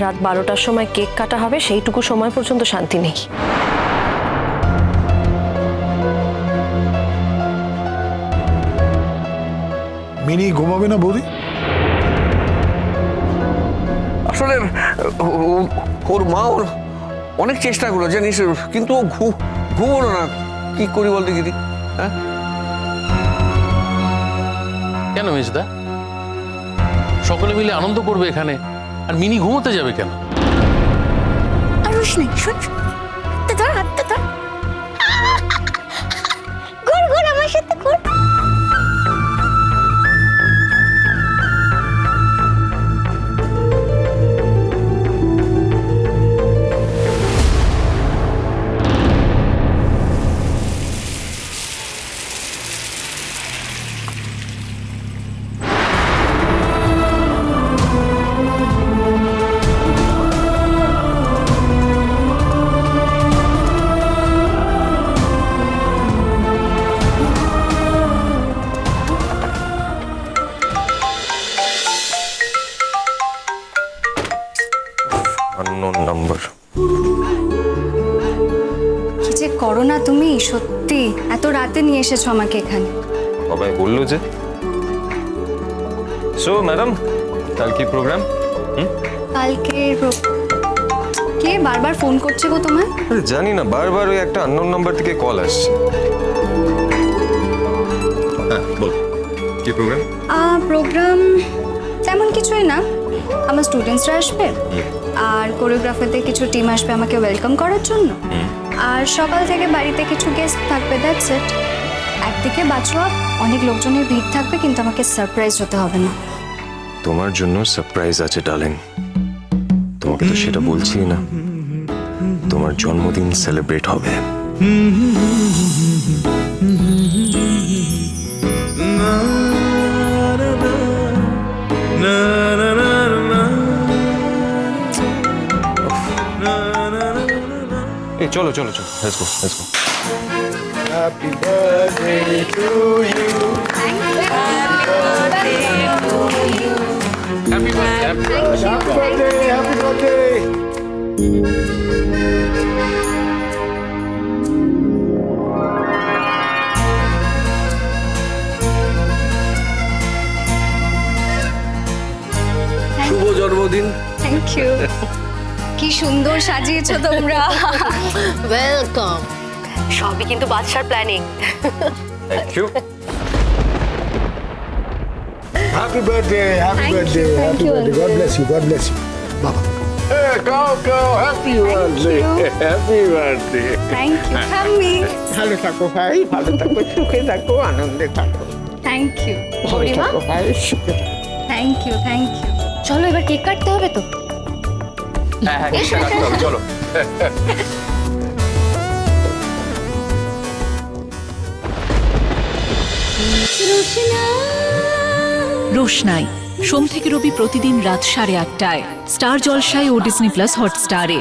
রাত 12টার সময় কেক কাটা হবে, সেইটুকু সময় পর্যন্ত শান্তি নেই। মিনি ঘুমাবে না বৌদি? আসলে ওর মা ওর অনেক চেষ্টা করলো জানিস, কিন্তু ও ঘুমোলো না। কি করি বল দেখি? হ্যাঁ, কেন মেজদা? সকলে মিলে আনন্দ করবে এখানে, আর মিনি ঘুমোতে যাবে কেন? আর রোশনাই শোন, হাতটা ধর, হাতটা ধর, ঘুর ঘুর আমার সাথে ঘুর। Unknown number. কি যে করো না তুমি, সত্যি এত রাতে নিয়ে এসেছো আমাকে এখানে। বাবাই বললো যে। সো ম্যাডাম, কাল কি প্রোগ্রাম? কালকে কে বারবার ফোন করছে গো তোমায়? আরে জানি না, বারবার ওই একটা আননোন নাম্বার থেকে কল আসছে। হ্যাঁ বল, কি প্রোগ্রাম? প্রোগ্রাম তেমন কিছুই না, আমার স্টুডেন্টসরা আসবে আর কোরিওগ্রাফারদের কিছু টিম আসবে আমাকে ওয়েলকাম করার জন্য, আর সকাল থেকে বাড়িতে কিছু গেস্ট থাকবে, দ্যাটস ইট। একদিকে বাঁচোয়া অনেক লোকজনের ভিড় থাকবে, কিন্তু আমাকে সারপ্রাইজ হতে হবে না। তোমার জন্য সারপ্রাইজ আছে ডার্লিং, তোমাকে তো সেটা বলছি না। তোমার জন্মদিন সেলিব্রেট হবে। এই চলো চলো চলো, let's go let's go. Happy birthday to you. Happy birthday. Happy birthday, happy birthday. শুভ জন্মদিন। Thank you. কি সুন্দর সাজিয়েছো তোমরা। ওয়েলকাম। সবই কিন্তু বাদশার planning. Thank you. Happy birthday, happy birthday, happy birthday. God bless you, God bless you. বাবা কাও happy birthday, happy birthday. Thank you হাম্মি। ভালো থাকো ভাই, ভালো থাকো, সুখে থাকো, আনন্দে থাকো। থ্যাংক ইউ ভালো থাকো ভাই, সুখে থাকো। Thank you thank you. চলো এবার কেক কাটতে হবে তো। হ্যাঁ চলো। রোশনাই সোম থেকে রবি প্রতিদিন রাত 8:30টায় স্টার জলসায় ও ডিজনি প্লাস হটস্টারে।